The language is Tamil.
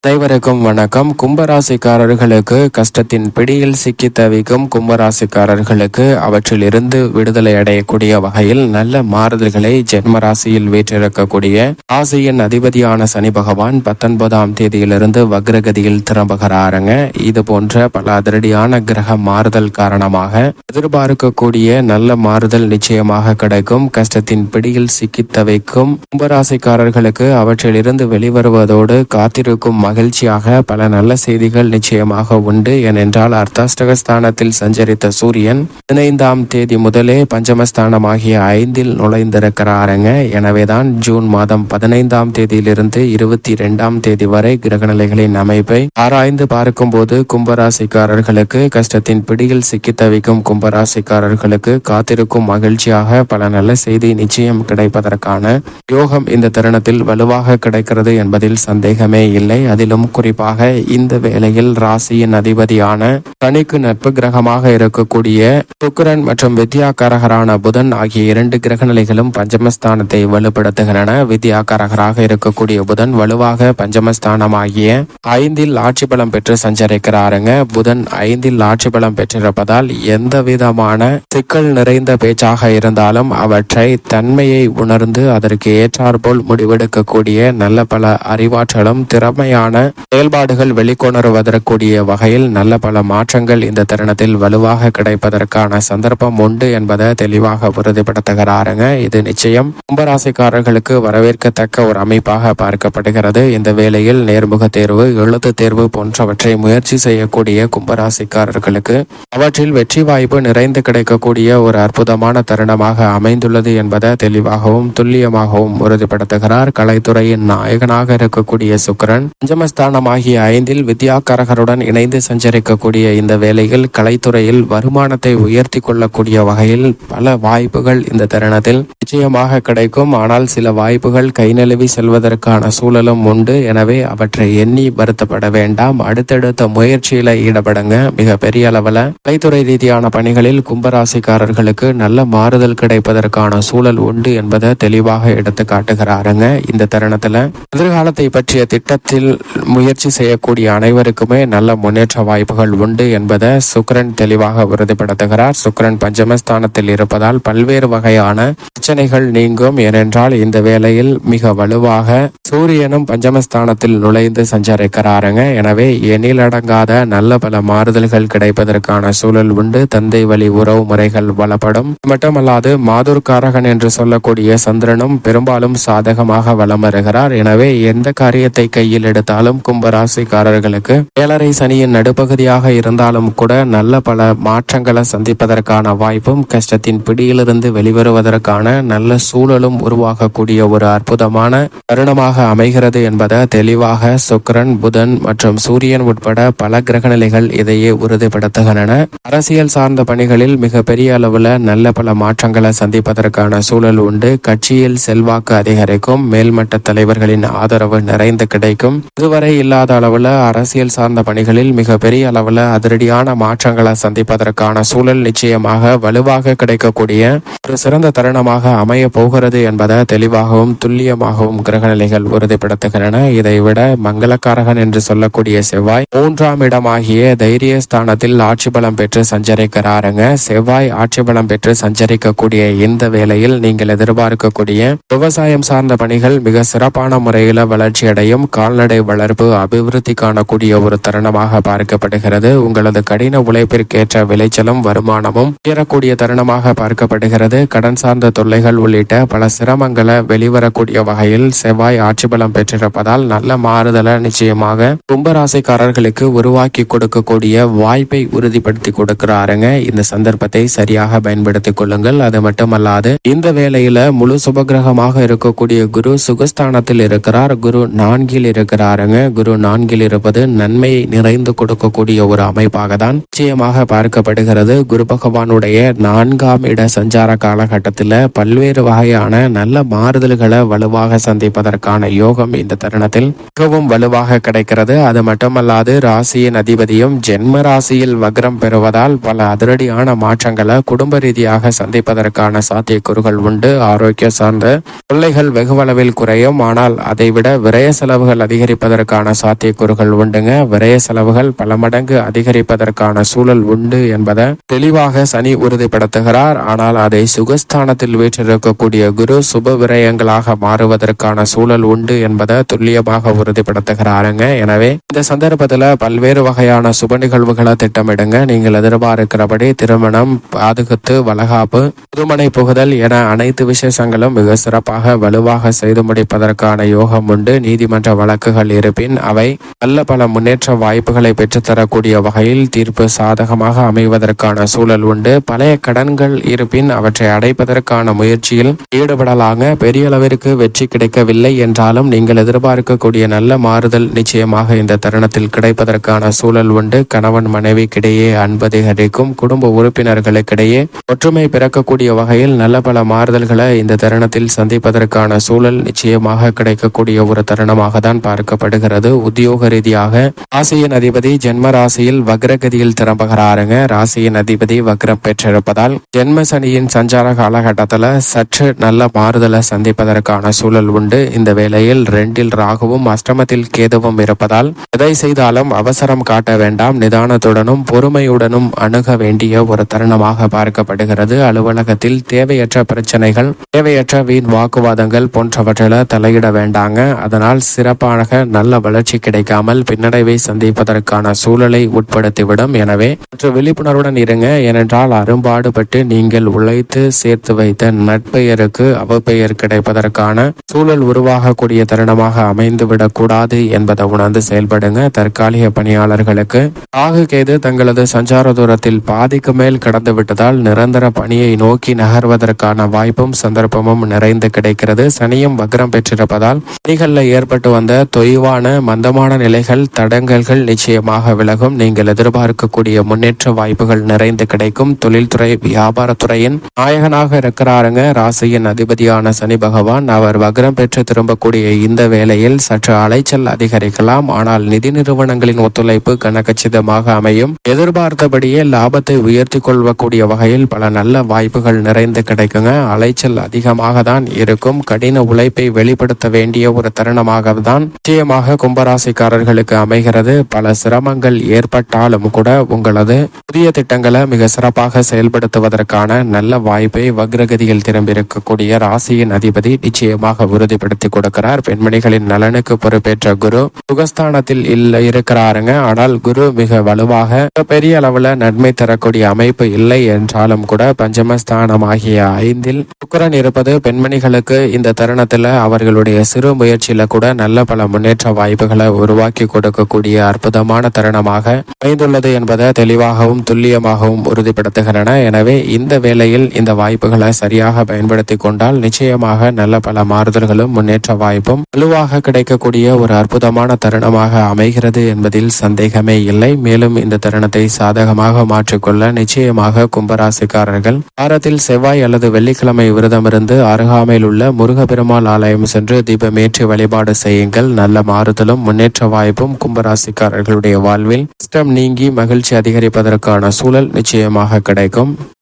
அனைவருக்கும் வணக்கம். கும்பராசிக்காரர்களுக்கு கஷ்டத்தின் பிடியில் சிக்கி தவிக்கும் கும்பராசிக்காரர்களுக்கு அவற்றில் இருந்து விடுதலை அடையக்கூடிய வகையில் நல்ல மாறுதல்களை ஜென்ம ராசியில் வீற்றிருக்கக்கூடிய ராசியின் அதிபதியான சனி பகவான் 19ஆம் தேதியிலிருந்து வக்ரகதியில் திரும்புகிறாருங்க. இது போன்ற பல அதிரடியான கிரக மாறுதல் காரணமாக எதிர்பார்க்கக்கூடிய நல்ல மாறுதல் நிச்சயமாக கிடைக்கும். கஷ்டத்தின் பிடியில் சிக்கி தவிக்கும் கும்பராசிக்காரர்களுக்கு அவற்றில் இருந்து வெளிவருவதோடு காத்திருக்கும் மகிழ்ச்சியாக பல நல்ல செய்திகள் நிச்சயமாக உண்டு. ஏனென்றால் அர்த்தாஷ்டகஸ்தானத்தில் சஞ்சரித்த சூரியன் 15ஆம் தேதி முதலே பஞ்சமஸ்தானமாகிய 5இல் நுழைந்திருக்கிறாருங்க. எனவேதான் ஜூன் மாதம் 15ஆம் தேதியிலிருந்து 22ஆம் தேதி வரை கிரகநிலைகளின் அமைப்பை ஆராய்ந்து பார்க்கும் போது கும்பராசிக்காரர்களுக்கு கஷ்டத்தின் பிடியில் சிக்கி தவிக்கும் கும்பராசிக்காரர்களுக்கு காத்திருக்கும் மகிழ்ச்சியாக பல நல்ல செய்தி நிச்சயம் கிடைப்பதற்கான யோகம் இந்த தருணத்தில் வலுவாக கிடைக்கிறது என்பதில் சந்தேகமே இல்லை. அதிலும் குறிப்பாக இந்த வேளையில் ராசியின் அதிபதியான சனிக்கு நட்பு கிரகமாக இருக்கக்கூடிய சுக்கிரன் மற்றும் வித்யாகாரகரான புதன் ஆகிய 2 கிரகநிலைகளும் பஞ்சமஸ்தானத்தை வலுப்படுத்துகின்றன. வித்யாகாரகராக இருக்கக்கூடிய புதன் வலுவாக பஞ்சமஸ்தானமாகிய 5இல் ஆட்சி பலம் பெற்று சஞ்சரிக்கிறாருங்க. புதன் 5இல் ஆட்சி பலம் பெற்றிருப்பதால் எந்த விதமான சிக்கல் நிறைந்த பேச்சாக இருந்தாலும் அவற்றை தன்மையை உணர்ந்து அதற்கு ஏற்றாற்போல் முடிவெடுக்கக்கூடிய நல்ல பல அறிவாற்றலும் திறமையான செயல்பாடுகள் வெளிக்கொணருவதற்குரிய வகையில் நல்ல பல மாற்றங்கள் இந்த தருணத்தில் வலுவாக கிடைப்பதற்கான சந்தர்ப்பம் உண்டு என்பதை தெளிவாக உறுதிப்படுத்துகிறாருங்க. இது நிச்சயம் கும்பராசிக்காரர்களுக்கு வரவேற்கத்தக்க ஒரு அமைப்பாக பார்க்கப்படுகிறது. இந்த வேளையில் நேர்முக தேர்வு, எழுத்து தேர்வு போன்றவற்றை முயற்சி செய்யக்கூடிய கும்பராசிக்காரர்களுக்கு அவற்றில் வெற்றி வாய்ப்பு நிறைந்து கிடைக்கக்கூடிய ஒரு அற்புதமான தருணமாக அமைந்துள்ளது என்பதை தெளிவாகவும் துல்லியமாகவும் உறுதிப்படுத்துகிறார். கலைத்துறையின் நாயகனாக இருக்கக்கூடிய சுக்கிரன் பஞ்சமஸ்தானமாகிய 5இல் வித்யாகாரகருடன் இணைந்து சஞ்சரிக்கக்கூடிய இந்த வேளையில் கலைத்துறையில் வருமானத்தை உயர்த்தி கொள்ளக்கூடிய வகையில் பல வாய்ப்புகள் இந்த தருணத்தில் நிச்சயமாக கிடைக்கும். ஆனால் சில வாய்ப்புகள் கை நழுவி செல்வதற்கான சூழலும் உண்டு. எனவே அவற்றை எண்ணி வருத்தப்பட வேண்டாம். அடுத்தடுத்த முயற்சியில ஈடுபடுங்க. மிக பெரிய அளவில் கலைத்துறை ரீதியான பணிகளில் கும்பராசிக்காரர்களுக்கு நல்ல மாறுதல் கிடைப்பதற்கான சூழல் உண்டு என்பதை தெளிவாக எடுத்து காட்டுகிறாருங்க. இந்த தருணத்துல எதிர்காலத்தை பற்றிய திட்டத்தில் முயற்சி செய்யக்கூடிய அனைவருக்குமே நல்ல முன்னேற்ற வாய்ப்புகள் உண்டு என்பதை சுக்கிரன் தெளிவாக உறுதிப்படுத்துகிறார். சுக்கிரன் பஞ்சமஸ்தானத்தில் இருப்பதால் பல்வேறு வகையான பிரச்சனைகள் நீங்கும். ஏனென்றால் இந்த வேளையில் மிக வலுவாக சூரியனும் பஞ்சமஸ்தானத்தில் நுழைந்து சஞ்சரிக்கிறாருங்க. எனவே எண்ணிலடங்காத நல்ல பல மாறுதல்கள் கிடைப்பதற்கான சூழல் உண்டு. தந்தை வழி உறவு முறைகள் பலப்படும். மட்டுமல்லாது மாதுர்காரகன் என்று சொல்லக்கூடிய சந்திரனும் பெரும்பாலும் சாதகமாக வலம் வருகிறார். எனவே எந்த காரியத்தை கையில் எடுத்தாலும் கும்பராசிக்காரர்களுக்கு 7.5 சனியின் நடுப்பகுதியாக இருந்தாலும் கூட நல்ல பல மாற்றங்களை சந்திப்பதற்கான வாய்ப்பும் கஷ்டத்தின் பிடியிலிருந்து வெளிவருவதற்கான நல்ல சூழலும் உருவாகக்கூடிய ஒரு அற்புதமான தருணமாக அமைகிறது என்பதை தெளிவாக சுக்கிரன், புதன் மற்றும் சூரியன் உட்பட பல கிரகநிலைகள் இதையே உறுதிப்படுத்துகின்றன. அரசியல் சார்ந்த பணிகளில் மிக பெரிய அளவில் நல்ல பல மாற்றங்களை சந்திப்பதற்கான சூழல் உண்டு. கட்சியில் செல்வாக்கு அதிகரிக்கும். மேல்மட்ட தலைவர்களின் ஆதரவு நிறைந்து கிடைக்கும். இதுவரை இல்லாத அளவில் அரசியல் சார்ந்த பணிகளில் மிக பெரிய அளவில் அதிரடியான மாற்றங்களை சந்திப்பதற்கான சூழல் நிச்சயமாக வலுவாக கிடைக்கக்கூடிய ஒரு சிறந்த தருணமாக அமைய போகிறது என்பதை தெளிவாகவும் துல்லியமாகவும் கிரகநிலைகள் உறுதிப்படுத்துகின்றன. இதைவிட மங்களக்காரகன் என்று சொல்லக்கூடிய செவ்வாய் 3ஆம் இடமாகிய தைரியஸ்தானத்தில் ஆட்சி பலம் பெற்று சஞ்சரிக்கிறாருங்க. செவ்வாய் ஆட்சி பலம் பெற்று சஞ்சரிக்கக்கூடிய இந்த வேளையில் நீங்கள் எதிர்பார்க்கக்கூடிய விவசாயம் சார்ந்த பணிகள் மிக சிறப்பான முறையில் வளர்ச்சி அடையும். கால்நடை வளர்ப்பு அபிவிருத்தி காணக்கூடிய ஒரு தருணமாக பார்க்கப்படுகிறது. உங்களது கடின உழைப்பிற்கேற்ற விளைச்சலும் வருமானமும் உயரக்கூடிய தருணமாக பார்க்கப்படுகிறது. கடன் சார்ந்த தொல்லைகள் உள்ளிட்ட பல சிரமங்களை வெளிவரக்கூடிய வகையில் செவ்வாய் ஆட்சி பலம் பெற்றிருப்பதால் நல்ல மாறுதலை நிச்சயமாக கும்பராசிக்காரர்களுக்கு உருவாக்கி கொடுக்கக்கூடிய வாய்ப்பை உறுதிப்படுத்தி கொடுக்கிறாருங்க. இந்த சந்தர்ப்பத்தை சரியாக பயன்படுத்திக் கொள்ளுங்கள். அது மட்டுமல்லாது இந்த வேளையில முழு சுபகிரகமாக இருக்கக்கூடிய குரு சுகஸ்தானத்தில் இருக்கிறார். குரு 4இல் இருக்கிறாருங்க. குரு 4இல் இருப்பது நன்மையை நிறைந்து கொடுக்கக்கூடிய ஒரு அமைப்பாக தான் நிச்சயமாக பார்க்கப்படுகிறது. குரு பகவானுடைய 4ஆம் இட சஞ்சார காலகட்டத்தில் பல்வேறு வகையான நல்ல மாறுதல்களை வலுவாக சந்திப்பதற்கான யோகம் இந்த தருணத்தில் மிகவும் வலுவாக கிடைக்கிறது. அது மட்டுமல்லாது ராசியின் அதிபதியும் ஜென்ம ராசியில் வக்ரம் பெறுவதால் பல அதிரடியான மாற்றங்களை குடும்ப ரீதியாக சந்திப்பதற்கான சாத்தியக்கூறுகள் உண்டு. ஆரோக்கிய சார்ந்த தொல்லைகள் வெகுவளவில் குறையும். ஆனால் அதைவிட விரய செலவுகள் அதிகரிப்பதற்கு அதிகரிப்பதற்கான சாத்தியக்கூறுகள் உண்டுங்க. விரய செலவுகள் பல மடங்கு அதிகரிப்பதற்கான சூழல் உண்டு என்பதை தெளிவாக சனி உறுதிப்படுத்துகிறார். ஆனால் அதை சுகஸ்தானத்தில் வீற்றிருக்கக்கூடிய குரு சுப விரயங்களாக மாறுவதற்கான சூழல் உண்டு என்பதை துல்லியமாக உறுதிப்படுத்துகிறாருங்க. எனவே இந்த சந்தர்ப்பத்தில் பல்வேறு வகையான சுப நிகழ்வுகளை திட்டமிடுங்க. நீங்கள் எதிர்பார்க்கிறபடி திருமணம், பாதுகாத்து, வளகாப்பு, புதுமனை புகுதல் என அனைத்து விசேஷங்களும் மிக சிறப்பாக வலுவாக செய்து முடிப்பதற்கான யோகம் உண்டு. நீதிமன்ற வழக்குகள் இருப்பின் அவை நல்ல பல முன்னேற்ற வாய்ப்புகளை பெற்றுத்தரக்கூடிய வகையில் தீர்ப்பு சாதகமாக அமைவதற்கான சூழல் உண்டு. பழைய கடன்கள் இருப்பின் அவற்றை அடைப்பதற்கான முயற்சியில் ஈடுபடலாங்க. பெரிய அளவிற்கு வெற்றி கிடைக்கவில்லை என்றாலும் நீங்கள் எதிர்பார்க்கக்கூடிய நல்ல மாறுதல் நிச்சயமாக இந்த தருணத்தில் கிடைப்பதற்கான சூழல் உண்டு. கணவன் மனைவிக்கிடையே அன்பு அதிகரிக்கும். குடும்ப உறுப்பினர்களுக்கிடையே ஒற்றுமை பிறக்கக்கூடிய வகையில் நல்ல பல மாறுதல்களை இந்த தருணத்தில் சந்திப்பதற்கான சூழல் நிச்சயமாக கிடைக்கக்கூடிய ஒரு தருணமாக தான் பார்க்கப்படுகிறது. உத்தியோக ரீதியாக ராசியின் அதிபதி ஜென்ம ராசியில் வக்ரகதியில் திரும்புகிறாருங்க. ராசியின் அதிபதி வக்ரம் பெற்றிருப்பதால் ஜென்ம சனியின் சஞ்சார காலகட்டத்தில் சற்று நல்ல மாறுதலை சந்திப்பதற்கான சூழல் உண்டு. இந்த வேளையில் 2 ராகுவும் அஷ்டமத்தில் கேதுவும் இருப்பதால் எதை செய்தாலும் அவசரம் காட்ட வேண்டாம். நிதானத்துடனும் பொறுமையுடனும் அணுக வேண்டிய ஒரு தருணமாக பார்க்கப்படுகிறது. அலுவலகத்தில் தேவையற்ற பிரச்சனைகள், தேவையற்ற வீண் வாக்குவாதங்கள் போன்றவற்றில் தலையிட வேண்டாங்க. அதனால் சிறப்பான நல்ல வளர்ச்சி கிடைக்காமல் பின்னடைவை சந்திப்பதற்கான சூழலை உட்படுத்திவிடும். எனவே விழிப்புணர்வுடன் இருங்க. ஏனென்றால் அரும்பாடுபட்டு நீங்கள் உழைத்து சேர்த்து வைத்த நட்பெயருக்கு அவப்பெயர் கிடைப்பதற்கான சூழல் உருவாகக்கூடிய தருணமாக அமைந்துவிடக் கூடாது என்பதை உணர்ந்து செயல்படுங்க. தற்காலிக பணியாளர்களுக்கு ராகு கேது தங்களது சஞ்சார தூரத்தில் பாதிக்கு மேல் கடந்து விட்டதால் நிரந்தர பணியை நோக்கி நகர்வதற்கான வாய்ப்பும் சந்தர்ப்பமும் நிறைந்து கிடைக்கிறது. சனியும் வக்ரம் பெற்றிருப்பதால் பணிகளில் ஏற்பட்டு வந்த தொய்வான மந்தமான நிலைகள், தடங்கல்கள் நிச்சயமாக விலகும். நீங்கள் எதிர்பார்க்கக்கூடிய முன்னேற்ற வாய்ப்புகள் நிறைந்து கிடைக்கும். தொழில்துறை, வியாபாரத்துறையின் நாயகனாக இருக்கிறாருங்க ராசியின் அதிபதியான சனி பகவான். அவர் வக்ரம் பெற்று திரும்பக்கூடிய இந்த வேளையில் சற்று அலைச்சல் அதிகரிக்கலாம். ஆனால் நிதி நிறுவனங்களின் ஒத்துழைப்பு கனகச்சிதமாக அமையும். எதிர்பார்த்தபடியே லாபத்தை உயர்த்தி கொள்ளக்கூடிய வகையில் பல நல்ல வாய்ப்புகள் நிறைந்து கிடைக்குங்க. அலைச்சல் அதிகமாக தான் இருக்கும். கடின உழைப்பை வெளிப்படுத்த வேண்டிய ஒரு தருணமாக தான் நிச்சயமாக கும்பராசிக்காரர்களுக்கு அமைகிறது. பல சிரமங்கள் ஏற்பட்டாலும் கூட உங்களது புதிய திட்டங்களை மிக சிறப்பாக செயல்படுத்துவதற்கான நல்ல வாய்ப்பை வக்ரகதியில் திரும்பியிருக்கக்கூடிய ராசியின் அதிபதி நிச்சயமாக உறுதிப்படுத்தி கொடுக்கிறார். பெண்மணிகளின் நலனுக்கு பொறுப்பேற்ற குரு சுகஸ்தானத்தில் இருக்கிறாருங்க. ஆனால் குரு மிக வலுவாக பெரிய அளவுல நன்மை தரக்கூடிய அமைப்பு இல்லை என்றாலும் கூட பஞ்சமஸ்தானம் ஆகிய 5 சுக்கிரன் இருப்பது பெண்மணிகளுக்கு இந்த தருணத்தில் அவர்களுடைய சிறு முயற்சியில கூட நல்ல பல முன்னேற்ற வாய்ப்புகளை உருவாக்கி கொடுக்கக்கூடிய அற்புதமான தருணமாக அமைந்துள்ளது என்பதை தெளிவாகவும் துல்லியமாகவும் உறுதிப்படுத்துகின்றன. எனவே இந்த வேளையில் இந்த வாய்ப்புகளை சரியாக பயன்படுத்தி கொண்டால் நிச்சயமாக நல்ல பல மாறுதல்களும் முன்னேற்ற வாய்ப்பும் வலுவாக கிடைக்கக்கூடிய ஒரு அற்புதமான தருணமாக அமைகிறது என்பதில் சந்தேகமே இல்லை. மேலும் இந்த தருணத்தை சாதகமாக மாற்றிக்கொள்ள நிச்சயமாக கும்பராசிக்காரர்கள் வாரத்தில் செவ்வாய் அல்லது வெள்ளிக்கிழமை விரதமிருந்து அருகாமையில் உள்ள முருகப்பெருமாள் ஆலயம் சென்று தீபமேற்றி வழிபாடு செய்யுங்கள். நல்ல மாறுதலும் முன்னேற்ற வாய்ப்பும் கும்பராசிக்காரர்களுடைய வாழ்வில் கஷ்டம் நீங்கி மகிழ்ச்சி அதிகரிப்பதற்கான சூழல் நிச்சயமாக கிடைக்கும்.